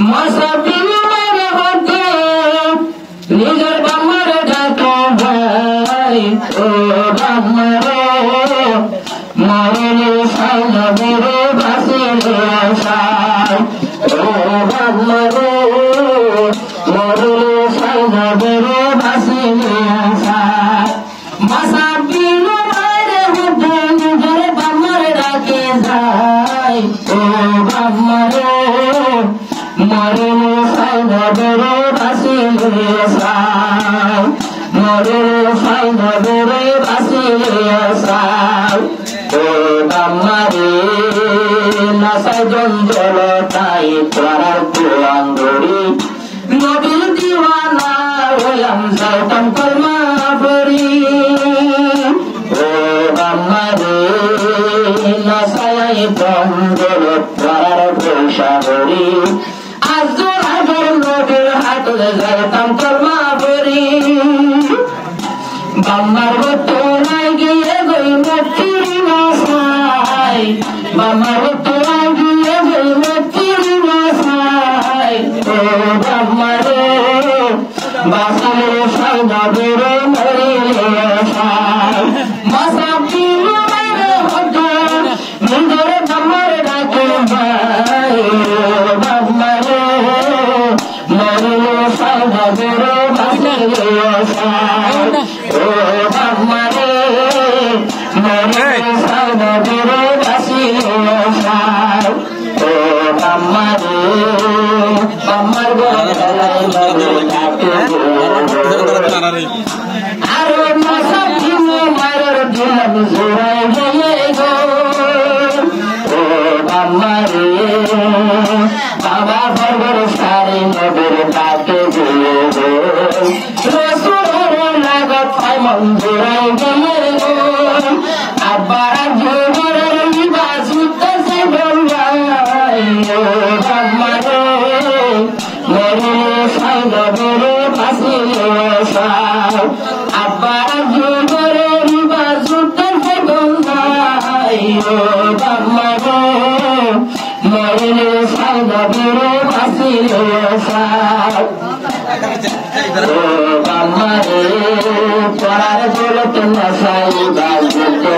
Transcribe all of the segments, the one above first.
মসাবির মারে হতে নিজের বাম্মার ডাকে ভাই ও বাম্মারে মরলে সাইনবরে বাসিলে আশায় ও বাম্মারে মরলে সাইনবরে বাসিলে আশায় মসাবির মারে হতে নিজের বাম্মার ডাকে ভাই ও বাম্মারে মরলে সাইনবরে বাসিলে আশায় মরলে সাইনবরে বাসিলে আশায় ও বাম্মারে নাসায় জঞ্জলতাই করার কুয়াঙ্গরি নবীর দিওয়ানা হলাম যাইতাম কলমা পড়ি ও বাম্মারে নাসায় জঞ্জলত করার বৈশাগরি আজ আগের নবীর হাতে যাইতাম কলমা পড়ি বাম্মার হতো নাই গিয়ে গই মতির মশাই বাম্মার হতো নাই গিয়ে গই মতির মশাই ও বাম্মারে বাসিলে সাইনবরে মরিলে আশায় মসাবির মারে হতো নিজের বাম্মার ডাকে ভাই ও বাম্মারে মরিলে সাইনবরে বাসিলে আশায় ও বাম্মারে মরিলে সাইনবরে বাসিলে আশায় ও বাম্মারে বাম্মার গলায় ডাকে আরে মসাবির মারের দিন জোড়ায় গিয়ে গো ও বাম্মারে বাবা বর্বর সারে নবীর ডাকে গিয়ে গো রসুলের লাগত হয় মন জোড়ায় গিয়ে গো আব্বার জোরের লিবাস উঠতেছে বলবাই ও বাম্মারে মরিলে সাইনবরে বাসিলে আশায় আব্বার জোরের লিবাস উঠতেছে বলবাই ও বাম্মারে মরিলে সাইনবরে বাসিলে আশায় ও বাম্মারে পড়ার দৌলত নাসাই বাজতে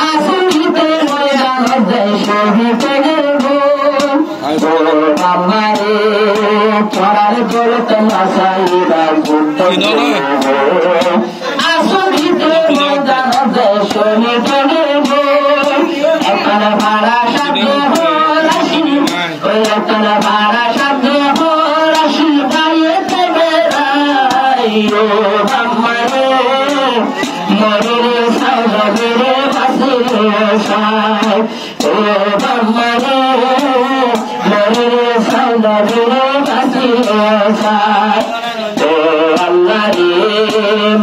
আসিতে ময়দান দেয় শহীদে গো ও বাম্মারে পড়ার দৌলত নাসাই বাজতে আসিতে ময়দান দেয় শহীদে গো একটা ভাড়া সাথে হলাসি ওই একটা ভাড়া সাথে হলাসি গাইতে বেড়াই ও বাম্মারে মরিলে সাইনবরে বাসিলে আশায় ও বাম্মারে মরিলে সাইনবরে বাসিলে আশায় ও আল্লাহ রে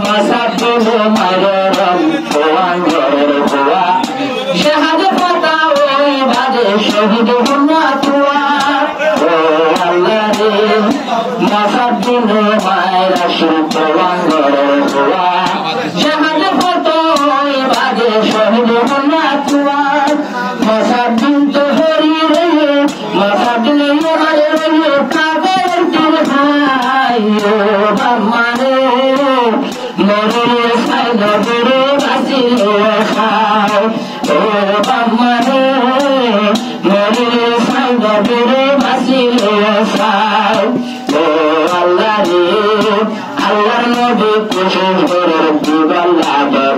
মসাবির মারের কুয়াঙ্গরের কুয়া শাহাদত পাতা ওই বাদে শহীদ হুন্না তুয়া ও আল্লাহ রে মসাবির মায়ের শিল্প কুয়াঙ্গরের কুয়া শাহাদত পাতা ওই বাদে শহীদ হুন্না তুয়া মসাবির তো হরি রে মসাবির মায়ের রে কাবের দিল ভাই ও বাম্মারে মরিলে সাইনবরে বাসিলে আশায় ও বাম্মারে মরিলে সাইনবরে বাসিলে আশায় ও আল্লাহ রে আল্লাহর নবী কোশিশ করে দিবাল লাগে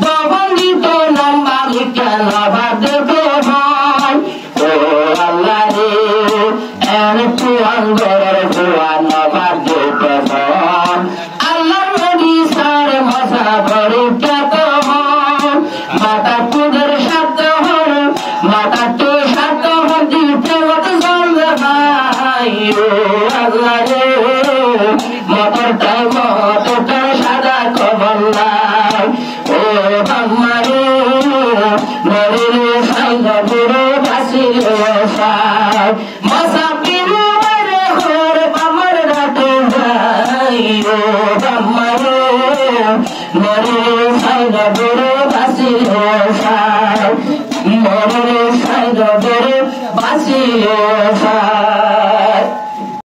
দবন দিত নাম মালিক কেন বাদে ভাই ও আল্লাহ রে এর কুয়াঙ্গরের কুয়া নবার দিতে আল্লাহর নবী সার মশা ভরে খ্যাত মাতা তুদের সাথে হর মাতা তো সাথে হর দিতে মত জন্মে ভাই ও আল্লাহ রে মতটাই মতটাই সাদা কবল্লাই ও বাম্মারে মরিলে সাইনবরে বাসিলে আশায় মসাবির মারে হর বাম্মার ডাকে ভাই ও বাম্মারে মরিলে সাইনবরে বাসিলে আশায় মরিলে সাইনবরে ছিল